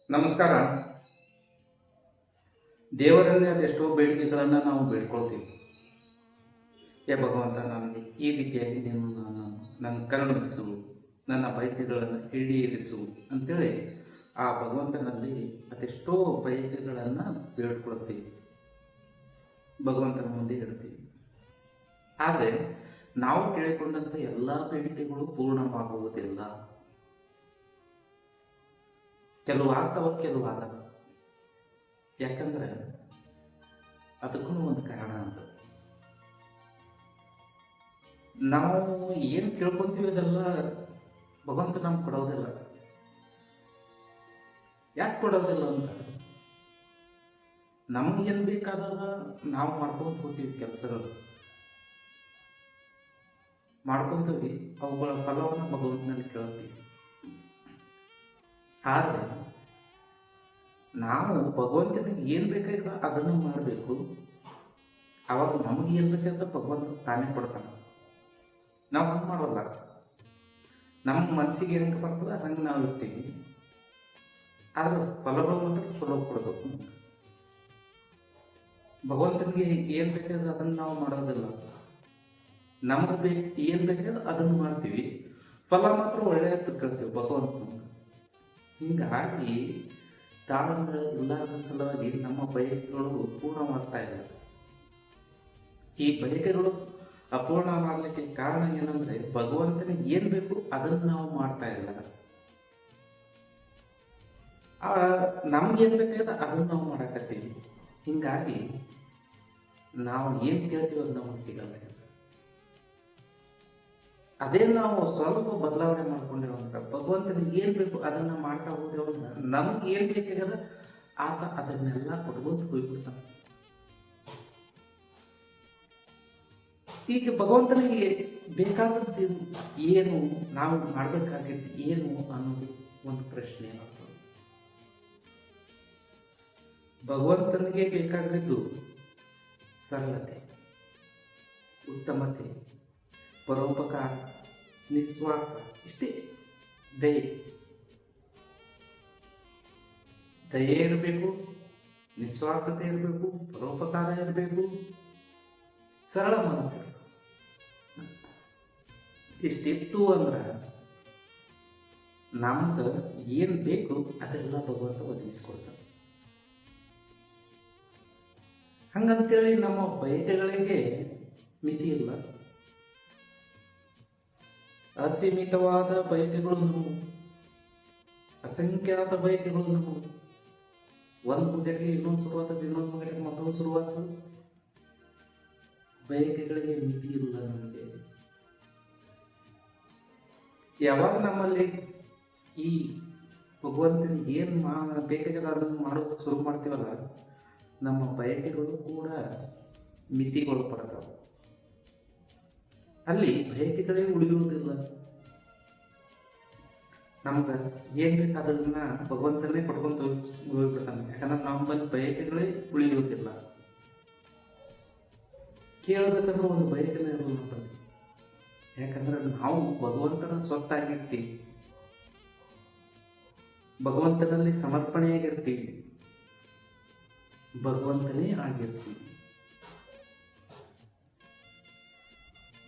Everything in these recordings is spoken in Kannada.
ನಮಸ್ಕಾರ. ದೇವರಲ್ಲಿ ಅದೆಷ್ಟೋ ಬೇಡಿಕೆಗಳನ್ನು ನಾವು ಬೇಡ್ಕೊಳ್ತೀವಿ. ಭಗವಂತ, ನನಗೆ ಈ ರೀತಿಯಾಗಿ ನೀನು ನನ್ನ ಕರುಣಿಸು, ನನ್ನ ಬಯಕೆಗಳನ್ನು ಈಡೇರಿಸು ಅಂತೇಳಿ ಆ ಭಗವಂತನಲ್ಲಿ ಅದೆಷ್ಟೋ ಬಯಕೆಗಳನ್ನು ಬೇಡ್ಕೊಳ್ತೀವಿ, ಭಗವಂತನ ಮುಂದೆ ಇಡ್ತೀವಿ. ಆದರೆ ನಾವು ಕೇಳಿಕೊಂಡಂಥ ಎಲ್ಲ ಬೇಡಿಕೆಗಳು ಪೂರ್ಣವಾಗುವುದಿಲ್ಲ. ಕೆಲವು ಆಗ್ತಾವ, ಕೆಲವು ಆಗಲ್ಲ. ಯಾಕಂದ್ರೆ ಅದಕ್ಕೂ ಒಂದು ಕಾರಣ ಅಂತ. ನಾವು ಏನು ಕೇಳ್ಕೊಂತೀವಿ ಅದೆಲ್ಲ ಭಗವಂತ ನಮ್ಗೆ ಕೊಡೋದಿಲ್ಲ. ಯಾಕೆ ಕೊಡೋದಿಲ್ಲ ಅಂದ್ರೆ ನಮಗೇನು ಬೇಕಾದಾಗ ನಾವು ಮಾಡ್ಕೊಂಡು ಹೋಗ್ತೀವಿ, ಕೆಲಸಗಳು ಮಾಡ್ಕೊಂತೀವಿ, ಅವುಗಳ ಫಲವನ್ನು ಭಗವಂತನಲ್ಲಿ ಕೇಳ್ತೀವಿ. ಆದರೆ ನಾವು ಭಗವಂತನಿಗೆ ಏನು ಬೇಕಾಗಿಲ್ಲ ಅದನ್ನು ಮಾಡಬೇಕು. ಅವಾಗ ನಮಗೆ ಏನು ಬೇಕಾದ್ರೆ ಭಗವಂತ ತಾನೇ ಕೊಡ್ತಾನೆ. ನಾವು ಹಂಗೆ ಮಾಡೋಲ್ಲ. ನಮ್ಮ ಮನಸ್ಸಿಗೆ ಹೆಂಗೆ ಬರ್ತದೆ ಹಂಗೆ ನಾವು ಇರ್ತೀವಿ. ಆದ್ರೆ ಫಲಗಳು ಮಾತ್ರ ಚಲೋ ಕೊಡಬೇಕು. ಭಗವಂತನಿಗೆ ಏನು ಬೇಕಾದ್ರೆ ಅದನ್ನು ನಾವು ಮಾಡೋದಿಲ್ಲ. ನಮಗೆ ಏನು ಬೇಕಾದ್ರೆ ಅದನ್ನು ಮಾಡ್ತೀವಿ, ಫಲ ಮಾತ್ರ ಒಳ್ಳೆಯದು ಕೇಳ್ತೀವಿ ಭಗವಂತನ. ಹೀಗಾಗಿ ತಾಳಮಗಳ ಇಲ್ಲದ ಸಲುವಾಗಿ ನಮ್ಮ ಬಯಕೆಗಳು ಪೂರ್ಣವಾಗ್ತಾ ಇಲ್ಲ. ಈ ಬಯಕೆಗಳು ಅಪೂರ್ಣವಾಗಲಿಕ್ಕೆ ಕಾರಣ ಏನಂದ್ರೆ ಭಗವಂತನಿಗೆ ಏನು ಬೇಕು ಅದನ್ನು ನಾವು ಮಾಡ್ತಾ ಇಲ್ಲ. ನಮ್ಗೇನು ಬೇಕಾಗಿದೆ ಅದನ್ನು ನಾವು ಮಾಡಕತ್ತೀವಿ. ಹೀಗಾಗಿ ನಾವು ಏನು ಕೇಳ್ತೀವಿ ಅದು ನಮಗೆ ಸಿಗಲ್ಲ. ಅದೇ ನಾವು ಸ್ವಲ್ಪ ಬದಲಾವಣೆ ಮಾಡ್ಕೊಂಡೇವಂದ್ರೆ ಭಗವಂತನಿಗೆ ಏನು ಬೇಕು ಅದನ್ನು ಮಾಡ್ತಾ ಹೋದೇವಂದ್ರೆ ನಮ್ಗೆ ಏನು ಬೇಕಾಗದ ಆತ ಅದನ್ನೆಲ್ಲ ಕೊಟ್ಕೊಂತ ಹೋಗ್ಬಿಡ್ತಾನೆ. ಈಗ ಭಗವಂತನಿಗೆ ಬೇಕಾದದ್ದು ಏನು, ನಾವು ಮಾಡಬೇಕಾಗಿದ್ದು ಏನು ಅನ್ನೋದು ಒಂದು ಪ್ರಶ್ನೆ ಆಗ್ತದೆ. ಭಗವಂತನಿಗೆ ಬೇಕಾಗಿದ್ದು ಸರಳತೆ, ಉತ್ತಮತೆ, ಪರೋಪಕಾರ, ನಿಸ್ವಾರ್ಥ, ಇಷ್ಟೇ. ದಯೆ ಇರಬೇಕು, ನಿಸ್ವಾರ್ಥತೆ ಇರಬೇಕು, ಪರೋಪಕಾರ ಇರಬೇಕು, ಸರಳ ಮನಸ್ಸು. ಇಷ್ಟಿತ್ತು ಅಂದ್ರೆ ನಮ್ದು ಏನು ಬೇಕು ಅದೆಲ್ಲ ಭಗವಂತ ಒದಗಿಸ್ಕೊಡ್ತಾನೆ. ಹಂಗಂತೇಳಿ ನಮ್ಮ ಬಯಕೆಗಳಿಗೆ ಮಿತಿ ಇಲ್ಲ. ಅಸೀಮಿತವಾದ ಬಯಕೆಗಳು ನಮಗೂ, ಅಸಂಖ್ಯಾತ ಬಯಕೆಗಳು ನಮಗೂ. ಒಂದು ಮುಗಟಿಗೆ ಇನ್ನೊಂದು ಶುರುವಾಗ್ತದೆ, ಇನ್ನೊಂದು ಮುಗಟಿಗೆ ಮತ್ತೊಂದು ಶುರುವಾಗ್ತದೆ. ಬಯಕೆಗಳಿಗೆ ಮಿತಿ ಇಲ್ಲ ನಮಗೆ. ಯಾವಾಗ ನಮ್ಮಲ್ಲಿ ಈ ಭಗವಂತನಿಗೆ ಏನು ಬೇಕಾಗಿದೆ ಅದನ್ನು ಮಾಡೋದು ಶುರು ಮಾಡ್ತೀವಲ್ಲ, ನಮ್ಮ ಬಯಕೆಗಳು ಕೂಡ ಮಿತಿಗಳು ಪಡ್ತಾವೆ. ಅಲ್ಲಿ ಬಯಕೆಗಳೇ ಉಳಿಯುವುದಿಲ್ಲ. ನಮ್ಗೆ ಏನು ಬೇಕಾದದನ್ನ ಭಗವಂತನೇ ಕೊಟ್ಕೊಂತ ಹೋಗ್ಬಿಡ್ತಾನೆ. ಯಾಕಂದ್ರೆ ನಮ್ಮಲ್ಲಿ ಬಯಕೆಗಳೇ ಉಳಿಯುವುದಿಲ್ಲ. ಕೇಳಬೇಕಂದ್ರೆ ಒಂದು ಬಯಕೆನೇ ಇರಲ್ಲ ನಮ್ಮಲ್ಲಿ. ಯಾಕಂದ್ರೆ ನಾವು ಭಗವಂತನ ಸ್ವತ್ತಾಗಿರ್ತೀವಿ, ಭಗವಂತನಲ್ಲಿ ಸಮರ್ಪಣೆಯಾಗಿರ್ತೀವಿ, ಭಗವಂತನೇ ಆಗಿರ್ತೀವಿ.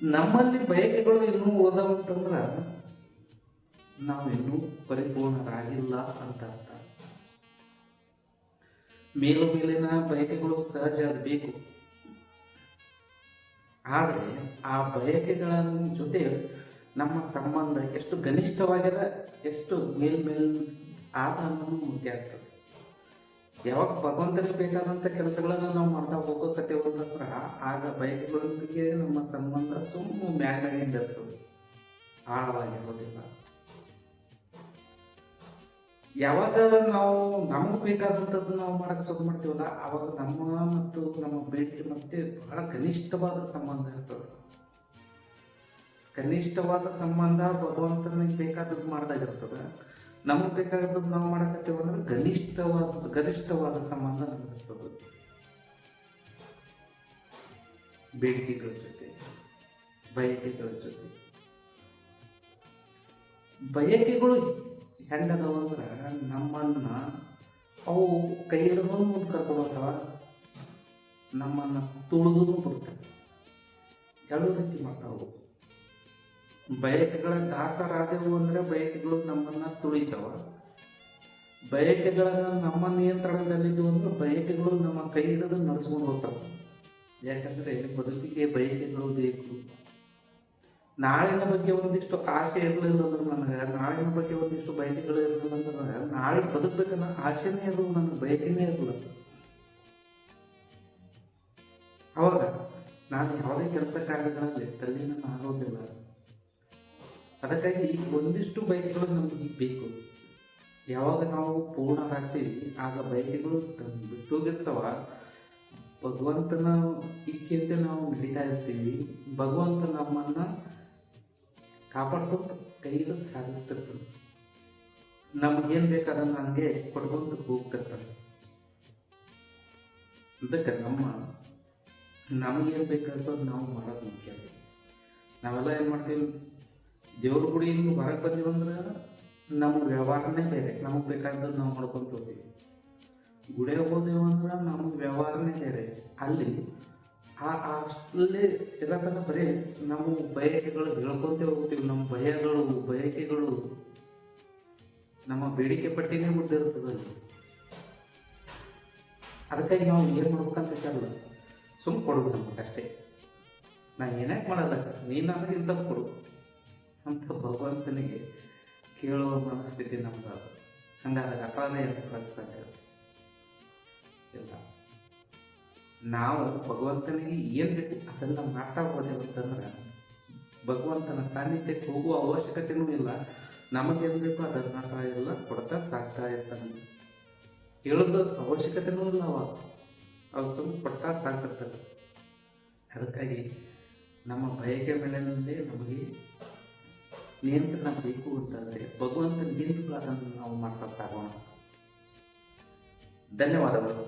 ನಮ್ಮಲ್ಲಿ ಬಯಕೆಗಳು ಇನ್ನೂ ಉಳಿದವಂತಂದ್ರ ನಾವು ಇನ್ನೂ ಪರಿಪೂರ್ಣರಾಗಿಲ್ಲ ಅಂತ ಅರ್ಥ. ಮೇಲಿನ ಬಯಕೆಗಳು ಸಹಜ, ಅದು ಬೇಕು. ಆದರೆ ಆ ಬಯಕೆಗಳ ಜೊತೆ ನಮ್ಮ ಸಂಬಂಧ ಎಷ್ಟು ಘನಿಷ್ಠವಾಗಿದೆ, ಎಷ್ಟು ಮೇಲ್ ಆದ ಅನ್ನೋದು ಮುಖ್ಯ ಆಗ್ತದೆ. ಯಾವಾಗ ಭಗವಂತನಿಗೆ ಬೇಕಾದಂಥ ಕೆಲಸಗಳನ್ನು ನಾವು ಮಾಡ್ತಾ ಹೋಗೋಕತ್ತೇವೆ ಅಂತಂದ್ರೆ ಆಗ ಬಯಕೆಗಳೊಂದಿಗೆ ನಮ್ಮ ಸಂಬಂಧ ಮ್ಯಾಗ್ನದಿಂದ ಇರ್ತದೆ, ಆಳವಾಗಿರೋದಿಲ್ಲ. ಯಾವಾಗ ನಾವು ನಮಗೆ ಬೇಕಾದಂಥದ್ದು ನಾವು ಮಾಡಕ್ಕೆ ಶುರು ಮಾಡ್ತೀವಲ್ಲ, ಆವಾಗ ನಮ್ಮ ಮತ್ತು ನಮ್ಮ ಬೇಡಿಕೆ ಮತ್ತೆ ಬಹಳ ಕನಿಷ್ಠವಾದ ಸಂಬಂಧ ಇರ್ತದೆ. ಕನಿಷ್ಠವಾದ ಸಂಬಂಧ ಭಗವಂತನಿಗೆ ಬೇಕಾದದ್ದು ಮಾಡಿದಾಗಿರ್ತದೆ. ನಮಗೆ ಬೇಕಾದದ್ದು ನಾವು ಮಾಡಕತ್ತೇವೆ ಅಂದ್ರೆ ಗರಿಷ್ಠವಾದ ಸಂಬಂಧ ನಮಗಿರ್ತದೆ ಬೇಡಿಕೆಗಳ ಜೊತೆ, ಬಯಕೆಗಳ ಜೊತೆ. ಬಯಕೆಗಳು ಹೆಂಗದವಂದ್ರೆ ನಮ್ಮನ್ನ ಅವು ಕೈ ಹಿಡಿದು ಮುಂದೆ ಕರ್ಕೊಂಡು ಹೋಗ್ತಾವ, ನಮ್ಮನ್ನು ತುಳಿದು ಬಿಡ್ತವೆ. ಎರಡು ರೀತಿ ಮಾಡ್ತಾವು. ಬಯಕೆಗಳ ದಾಸರಾದೆವು ಅಂದರೆ ಬಯಕೆಗಳು ನಮ್ಮನ್ನು ತುಳಿತಾವ. ಬಯಕೆಗಳನ್ನು ನಮ್ಮ ನಿಯಂತ್ರಣದಲ್ಲಿದ್ದು ಅಂದ್ರೆ ಬಯಕೆಗಳು ನಮ್ಮ ಕೈ ಹಿಡಿದು ನಡೆಸ್ಕೊಂಡು ಹೋಗ್ತಾವೆ. ಯಾಕಂದರೆ ಬದುಕಿಗೆ ಬಯಕೆಗಳು ಬೇಕು. ನಾಳಿನ ಬಗ್ಗೆ ಒಂದಿಷ್ಟು ಆಸೆ ಇರಲಿಲ್ಲ ಅಂದ್ರೆ ನನಗೆ, ನಾಳಿನ ಬಗ್ಗೆ ಒಂದಿಷ್ಟು ಬಯಕೆಗಳು ಇರಲಿಲ್ಲ ಅಂದ್ರೆ ನಾಳೆ ಬದುಕಬೇಕನ್ನ ಆಸೆನೇ ಇರಲಿಲ್ಲ, ನನಗೆ ಬಯಕೆನೇ ಇರಲಿಲ್ಲ. ಅವಾಗ ನಾನು ಯಾವುದೇ ಕೆಲಸ ಕಾರ್ಯಗಳಲ್ಲಿ ತಲ್ಲಿನ ಆಗೋದಿಲ್ಲ. ಅದಕ್ಕಾಗಿ ಒಂದಿಷ್ಟು ಬಯಕೆಗಳು ನಮಗೆ ಬೇಕು. ಯಾವಾಗ ನಾವು ಪೂರ್ಣರಾಗ್ತೀವಿ ಆಗ ಬಯಕೆಗಳು ಬಿಟ್ಟೋಗಿರ್ತಾವ. ಭಗವಂತನ ಇಚ್ಛೆಯಂತೆ ನಾವು ನಡೀತಾ ಇರ್ತೀವಿ. ಭಗವಂತ ನಮ್ಮನ್ನು ಕಾಪಾಡ್ಕೊಂಡು ಕೈಯಲ್ಲಿ ಸಾಗಿಸ್ತಿರ್ತಾನೆ. ನಮಗೇನು ಬೇಕು ಅದನ್ನು ಹಂಗೆ ಕೊಡ್ಕೊಂತ ಹೋಗ್ತಿರ್ತಾನೆ. ಅದಕ್ಕೆ ನಮಗೇನು ಬೇಕಾದ್ರೂ ನಾವು ಮಾಡೋದು ಮುಖ್ಯ. ನಾವೆಲ್ಲ ಏನು ಮಾಡ್ತೀವಿ, ದೇವ್ರ ಗುಡಿಯಿಂದ ಹೊರಗೆ ಬಂದೀವಂದ್ರೆ ನಮ್ಮ ವ್ಯವಹಾರನೇ ಬೇರೆ, ನಮಗೆ ಬೇಕಾದದ್ದು ನಾವು ಮಾಡ್ಕೊಂತ ಹೋಗ್ತೀವಿ. ಗುಡಿಯಾಗ ಹೋದೆವು ಅಂದ್ರೆ ನಮಗೆ ವ್ಯವಹಾರನೇ ಬೇರೆ. ಅಲ್ಲಿ ಅಷ್ಟಲ್ಲೇ ಇರತನ ಬರೀ ನಮ್ಮ ಬಯಕೆಗಳು ಹೇಳ್ಕೊಂತೇ ಹೋಗ್ತೀವಿ. ನಮ್ಮ ಬಯಕೆಗಳು ನಮ್ಮ ಬೇಡಿಕೆ ಪಟ್ಟಿನೇ ಮುದ್ದಿರ್ತದೆ ಅಲ್ಲಿ. ಅದಕ್ಕಾಗಿ ನಾವು ಏನು ಮಾಡ್ಬೇಕಂತ ಹೇಳಲ್ಲ, ಸುಮ್ಮನೆ ಕೊಡೋದು ನಮಗಷ್ಟೇ. ನಾನು ಏನಾಕೆ ಮಾಡಲ್ಲ, ನೀನು ನನಗೆ ಇಂಥದ್ದು ಕೊಡು ಅಂತ ಭಗವಂತನಿಗೆ ಕೇಳುವ ಮನಸ್ಥಿತಿ ನಮ್ದು. ಹಂಗಾದಾಗ ಅಪರಾಧ ಏನು ಇಲ್ಲ. ನಾವು ಭಗವಂತನಿಗೆ ಏನು ಬೇಕು ಅದನ್ನು ಮಾಡ್ತಾ ಹೋದೆವು ಅಂತಂದ್ರೆ ಭಗವಂತನ ಸಾನ್ನಿಧ್ಯಕ್ಕೆ ಹೋಗುವ ಅವಶ್ಯಕತೆಯೂ ಇಲ್ಲ. ನಮಗೇನು ಬೇಕು ಅದನ್ನು ಮಾಡ್ತಾ ಇರಲ್ಲ, ಕೊಡ್ತಾ ಸಾಕ್ತಾ ಇರ್ತಾನೆ. ಹೇಳೋದು ಅವಶ್ಯಕತೆಯೂ ಇಲ್ಲ. ಅವ್ರು ಸುಮ್ಮನೆ ಕೊಡ್ತಾ ಸಾಕ್ತಿರ್ತಾರೆ. ಅದಕ್ಕಾಗಿ ನಮ್ಮ ಬಯಕೆ ಮೇಲಿನಲ್ಲೇ ನಮಗೆ ನಿಯಂತ್ರಣ ಬೇಕು ಅಂತಂದರೆ ಭಗವಂತನ ನಿಯಂತ್ರಣ ಅದನ್ನು ನಾವು ಮಾಡ್ತಾ ಸಾಗೋಣ. ಧನ್ಯವಾದಗಳು.